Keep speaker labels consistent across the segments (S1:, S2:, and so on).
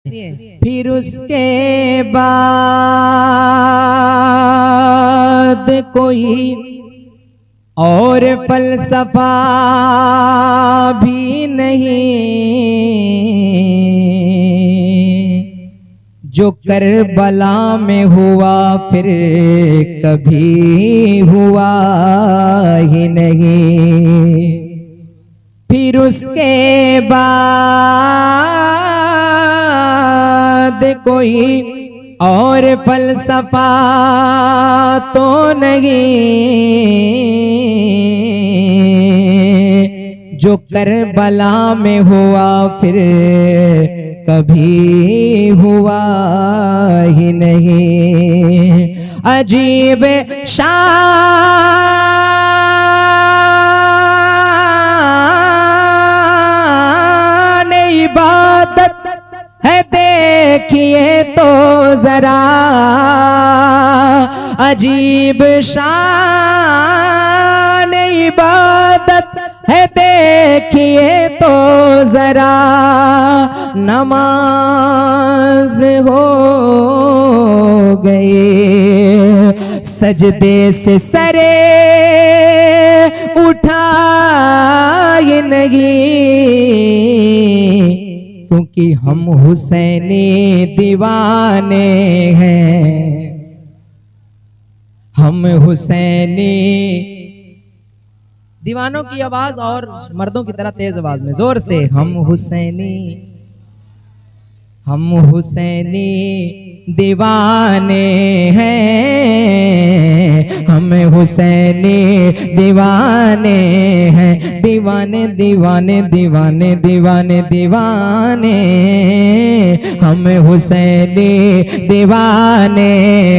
S1: फिर उसके बाद कोई और फलसफा भी नहीं, जो करबला में हुआ फिर कभी हुआ ही नहीं। फिर उसके बाद कोई और फलसफा तो नहीं, जो करबला में हुआ फिर कभी हुआ ही नहीं। अजीब शान इबादत है देखिए तो जरा, अजीब शान इबादत है देखिए तो जरा। नमाज हो गई सजदे से सरे उठाए नहीं, क्योंकि हम हुसैनी दीवाने हैं, हम हुसैनी। दीवानों की आवाज और मर्दों की तरह तेज आवाज में जोर से, हम हुसैनी दीवाने हैं, हम हुसैनी दीवाने हैं, दीवाने दीवाने दीवाने दीवाने दीवाने, हम हुसैनी दीवाने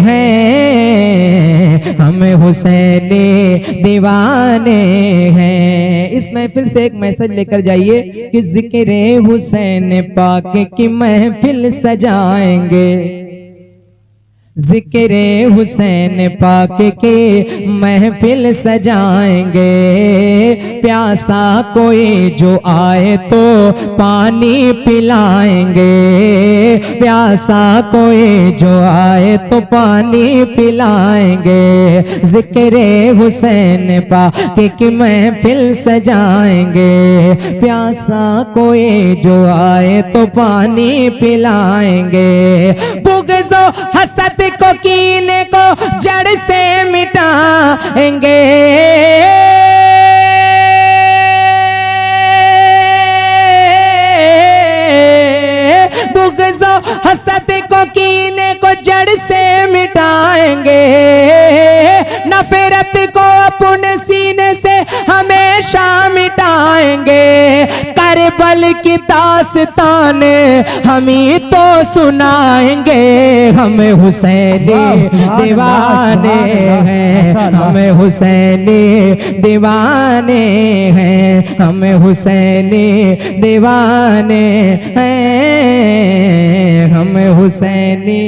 S1: हैं, हम हुसैनी दीवाने हैं। इस महफिल से एक मैसेज लेकर जाइए कि जिक्र हुसैन पाक की महफिल सजाएंगे, जिक्र हुसैन पाक के महफिल सजाएंगे। प्यासा कोई जो आए तो पानी पिलाएंगे, प्यासा कोई जो आए तो पानी पिलाएंगे। जिक्र हुसैन पाक की महफिल सजाएंगे, प्यासा कोई जो आए तो पानी पिलाएंगे। बुग़्ज़ो हसद को कीने को जड़ से मिटाएंगे, बुग़्ज़ो हसद को कीने को जड़ से मिटाएंगे। नफरत को अपने सीने से हमेशा मिटाएंगे। करबल की दास्तान हम ही तो सुनाएंगे, हम हुसैनी दीवाने हैं, हम हुसैनी दीवाने हैं, हम हुसैनी दीवाने हैं, हम हुसैनी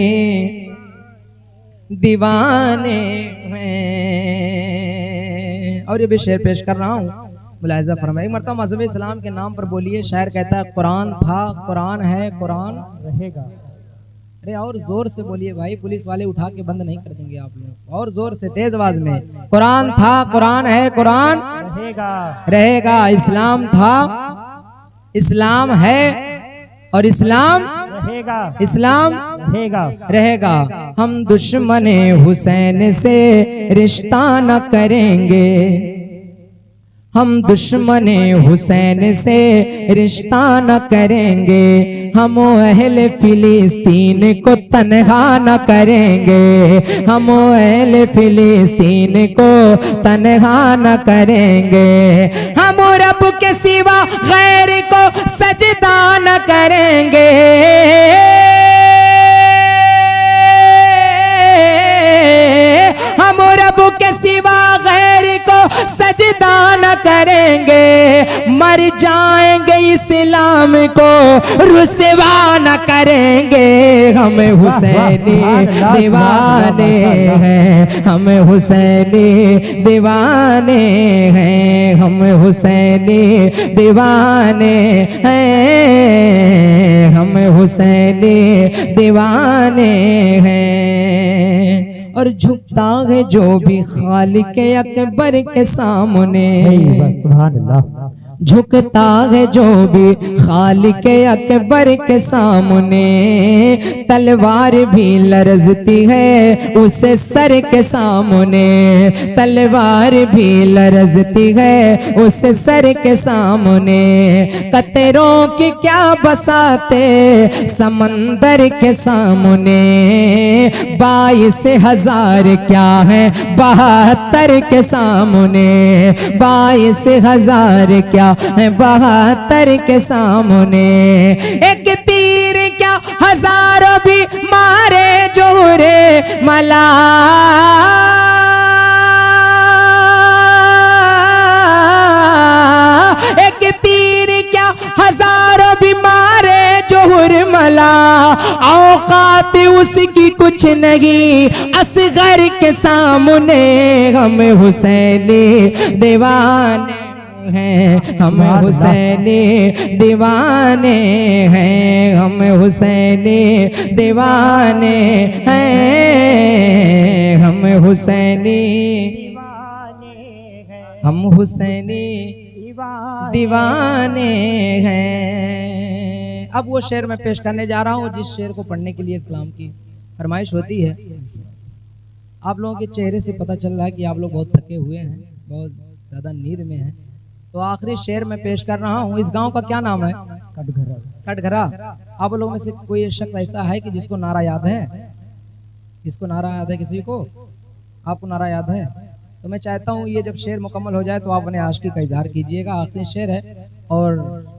S1: दीवाने हैं। और ये भी शेर पेश कर रहा हूँ, मुलाहिज़ा फरमाइए। एक मरतबा मज़हब इस्लाम के नाम पर बोलिए। शायर कहता है कुरान था, कुरान है, कुरान रहेगा। अरे और जोर से बोलिए भाई, पुलिस वाले उठा के बंद नहीं कर देंगे आप लोग। और जोर से तेज आवाज में, कुरान था, कुरान है, कुरान रहेगा, रहेगा। इस्लाम था, इस्लाम है और इस्लाम रहेगा, इस्लाम रहेगा, रहेगा। हम दुश्मने हुसैन से रिश्ता न करेंगे, हम दुश्मने हुसैन से रिश्ता न करेंगे। हम अहले फिलिस्तीन को तन्हा न करेंगे, हम अहले फिलिस्तीन को तन्हा न करेंगे। हम रब के सिवा गैर को सजदा न करेंगे, हम रब के सिवा गैर को सजदा न करेंगे। मर जाएंगे इस्लाम नाम को रुसवा न करेंगे। हम हुसैनी दीवाने हैं, हम हुसैनी दीवाने हैं, हम हुसैनी दीवाने हैं, हम हुसैनी दीवाने हैं। और झुकता है जो भी खालिक अकबर के सामने, सुभान अल्लाह, झुकता है जो भी खालिक अकबर के सामने, तलवार भी लरजती है उसे सर के सामने, तलवार भी लरजती है उसे सर के सामने। कतरों की क्या बसाते समंदर के सामने, 22,000 क्या है 72 के सामने, 22,000 क्या है 72 के सामने। एक तीर क्या हजारों भी मारे जोरे मला, एक तीर क्या हजारों भी मारे जोहर मला, औकात उसकी कुछ नहीं असगर के सामने। हम हुसैनी दीवाने हैं, हम हुसैनी दीवाने हैं, हम हुसैनी दीवाने हैं, हम हुसैनी, हम हुसैनी दीवाने हैं। अब वो शेर मैं पेश करने जा रहा हूँ जिस शेर को पढ़ने के लिए इस कलाम की फरमाइश होती है। आप लोगों के चेहरे से पता चल रहा है कि आप लोग बहुत थके हुए हैं, बहुत ज़्यादा नींद में हैं। तो आखिरी शेर मैं पेश कर रहा हूँ। इस गांव का क्या नाम है? कटघरा। कटघरा। आप लोगों में से कोई शख्स ऐसा है कि जिसको नारा याद है? जिसको नारा याद है? किसी को? आपको नारा याद है? तो मैं चाहता हूँ ये जब शेर मुकम्मल हो जाए तो आप अपने आशिकी का इजहार कीजिएगा। आखिरी शेर है और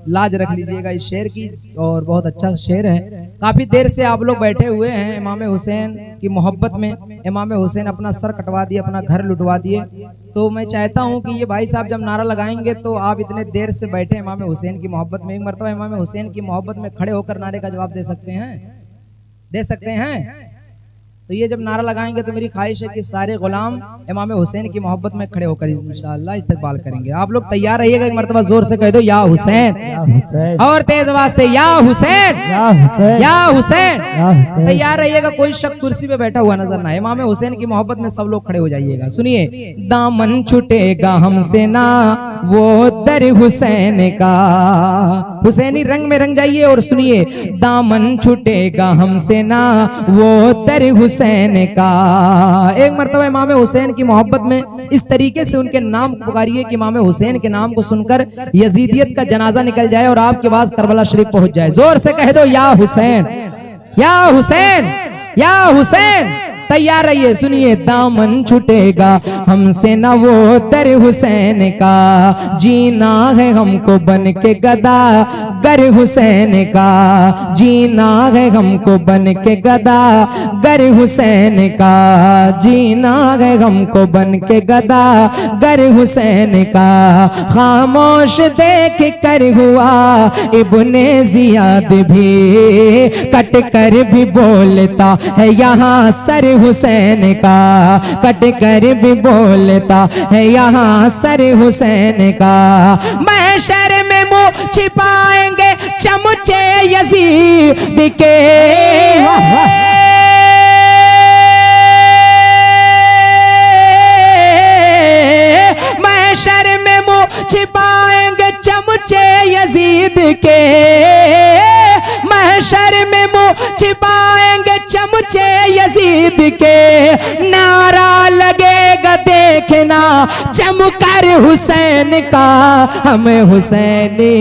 S1: लाज रख लीजिएगा इस शेर की, और बहुत अच्छा शेर है। काफ़ी देर से आप लोग बैठे हुए हैं इमाम हुसैन की मोहब्बत में। इमाम हुसैन अपना सर कटवा दिए, अपना घर लुटवा दिए। तो मैं चाहता हूं कि ये भाई साहब जब नारा लगाएंगे तो आप इतने देर से बैठे इमाम हुसैन की मोहब्बत में, एक मरतबा इमाम हुसैन की मोहब्बत में खड़े होकर नारे का जवाब दे सकते हैं? दे सकते हैं? तो ये जब नारा लगाएंगे तो मेरी ख्वाहिश है कि सारे गुलाम इमाम हुसैन की मोहब्बत में खड़े होकर इंशाअल्लाह इस्तकबाल करेंगे। आप लोग तैयार रहिएगा, एक मरतबा जोर से कह दो या हुसैन, और तेज आवाज से या हुसैन, या हुसैन। तैयार रहिएगा, कोई शख्स कुर्सी पे बैठा हुआ नजर ना आए। इमाम हुसैन की मोहब्बत में सब लोग खड़े हो जाइएगा। सुनिए, दामन छुटेगा हमसे ना वो दर हुसैन का, हुसैनी रंग में रंग जाइए और सुनिए, दामन छुटेगा हमसे ना वो दर हुसैन का। एक मरतबा इमाम हुसैन की मोहब्बत में इस तरीके से उनके नाम पुकारिए कि इमाम हुसैन के नाम को सुनकर यजीदियत का जनाजा निकल जाए और आपके पास करबला शरीफ पहुंच जाए। जोर से कह दो या हुसैन, या हुसैन, या हुसैन। तैयार रहिए, सुनिए, दामन छुटेगा हमसे न वो दर हुसैन का, जीना है हमको बन के गदा गर हुसैन का, जीना है हमको बन के गदा गर हुसैन का, जीना है हमको बन के गदा गर हुसैन का। खामोश देख कर हुआ इब्ने जियाद भी, कट कर भी बोलता है यहाँ सर हुसैन का, कट कर भी बोलता है यहाँ सर हुसैन का। महशर में मुंह छिपाएंगे चमचे यजीद के, महशर में मुंह छिपाएंगे चमचे यजीद के, महशर में मुंह छिपाएंगे चमचे यजीद के। नारा लगेगा देखना चमकर हुसैन का, हमें हुसैनी।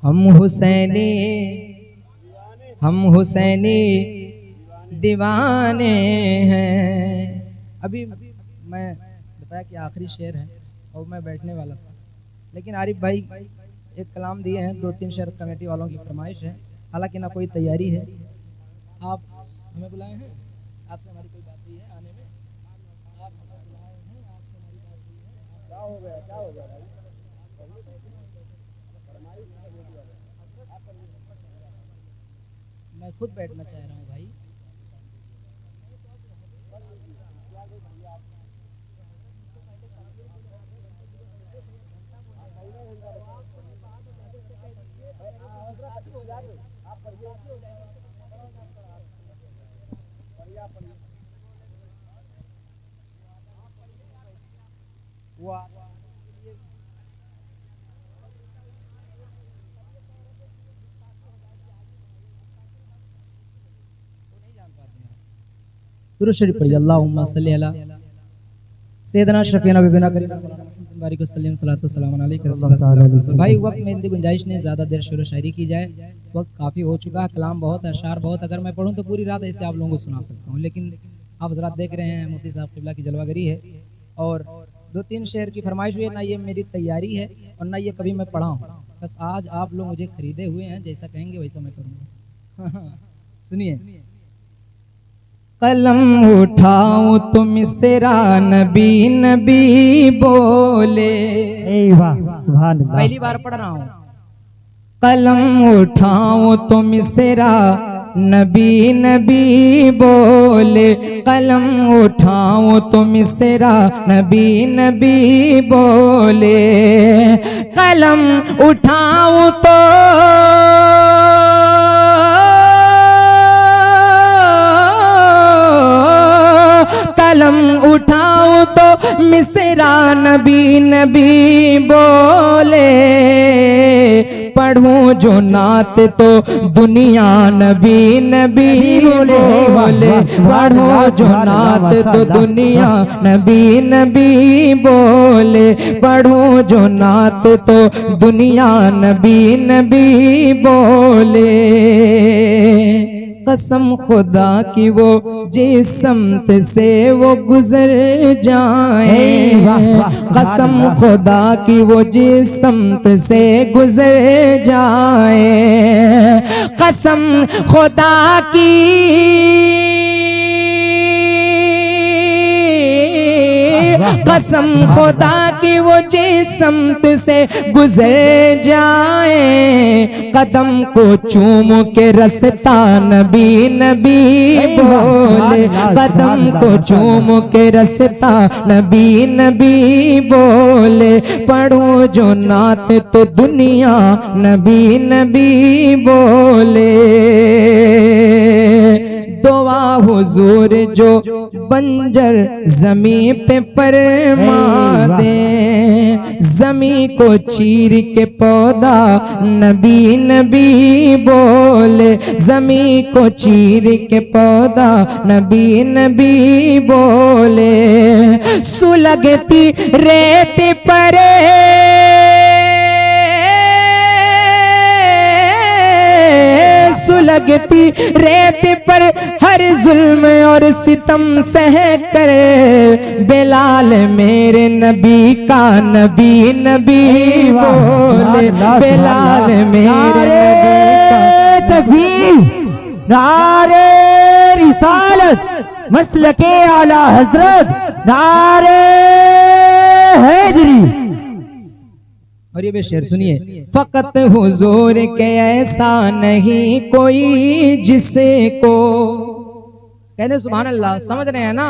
S1: हम हुसैनी, हम हुसैनी दीवाने हैं। अभी मैं बताया कि आखिरी शेर है और मैं बैठने वाला था, लेकिन आरिफ भाई एक कलाम दिए हैं, 2-3 शेर कमेटी वालों की फरमाइश है, हालांकि ना कोई तैयारी है। आप हमें बुलाए हैं, आपसे हमारी कोई बात हुई है आने में? आप हमें बुलाए हैं, आपसे हमारी बात हुई है? क्या हो गया, क्या हो गया भाई? मैं खुद बैठना चाह रहा हूँ भाई। दुरूद शरीफ पढ़िए, अल्लाहुम्मा सल्ली अला सैयदना शफीना बिना करीम बारिक वसल्लम सल्लल्लाहु अलैहि वसल्लम। भाई वक्त में इतनी गुंजाइश नहीं, ज़्यादा देर शेर व शायरी की जाए, वक्त काफ़ी हो चुका है, कलाम बहुत है, अशार बहुत, अगर मैं पढ़ूँ तो पूरी रात ऐसे आप लोगों को सुना सकता हूँ, लेकिन आप हज़रात देख रहे हैं मुफ्ती साहब क़िबला की जलवागरी है और 2-3 शेर की फरमाइश हुई है, ना ये मेरी तैयारी है और ना ये कभी मैं पढ़ा हूँ, बस आज आप लोग मुझे खरीदे हुए हैं, जैसा कहेंगे वैसा मैं करूँगा। सुनिए, कलम उठाऊं तो मिसरा नबी नबी बोले। पहली बार पढ़ रहा हूँ। कलम उठाऊं तो मिसरा नबी नबी बोले, कलम उठाऊं तो मिसरा नबी नबी बोले, कलम उठाऊं तो कलम उठाऊं तो मिसरा नबी नबी बोले, पढ़ूं जो नात तो दुनिया नबी नबी बोले, पढ़ूं जो नात तो दुनिया नबी नबी बोले, पढ़ूं जो नात तो दुनिया नबी नबी बोले। कसम खुदा की वो जिस समत से वो गुजर जाए, कसम खुदा की वो जिस समत से गुजर जाए, कसम खुदा की कसम खुदा की वो जिस समत से गुजर जाए, कदम को चूम के रसता नबी नबी बोले, कदम को चूम के रसता नबी नबी बोले, पढ़ो जो नात तो दुनिया नबी नबी बोले। दुआ हुजूर जो बंजर जमी पे फरमा दे, जमी को चीर के पौधा नबी नबी बोले, जमी को चीर के पौधा नबी नबी बोले, सुलगती रेत पर सुलगती रेत पर हर जुल्म और सितम सह कर, बेलाल मेरे नबी का नबी नबी बोले, बेलाल मेरे नबी का तकबीर, नारे रिसालत मसलके आला हजरत, नारे हैदरी। और ये भी शेर सुनिए, फकत हुजूर के ऐसा नहीं कोई जिसे को, कहते सुभान अल्लाह, समझ रहे हैं ना,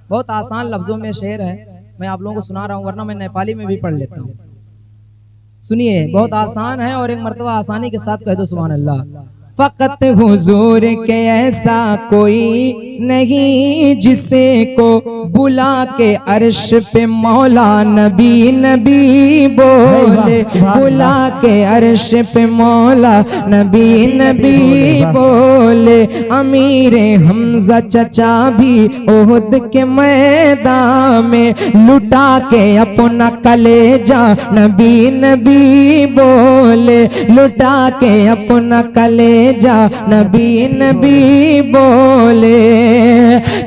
S1: बहुत आसान लफ्जों में शेर है, मैं आप लोगों को सुना रहा हूँ, वरना मैं नेपाली में भी पढ़ लेता हूँ। सुनिए, बहुत आसान है और एक मर्तबा आसानी के साथ कह दो सुभान अल्लाह। फकत हुजूर के ऐसा कोई नहीं जिसे को बुला के अर्श पे मौला नबी नबी बोले, बुला के अर्श पे मौला नबी नबी बोले, अमीर हमजा चचा भी ओहद के मैदान में लुटा के अपना कलेजा नबी नबी बोले, लुटा के अपना कलेजा नबी नबी बोले,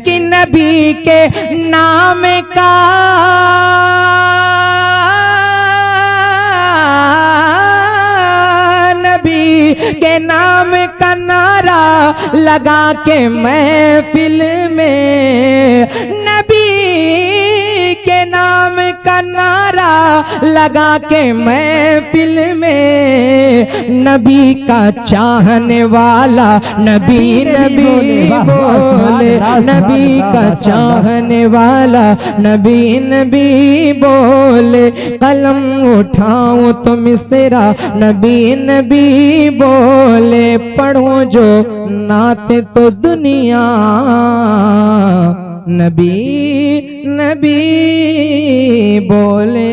S1: कि नबी के नाम का के नाम का नारा लगा के महफिल में, नबी के नाम का नारा लगा के महफिल में, नबी का चाहने वाला नबी नबी बोले, नबी का चाहने वाला नबी नबी बोले, कलम उठाऊं तो मिसरा नबी नबी बोले, पढ़ूं जो नाते तो दुनिया नबी नबी बोले।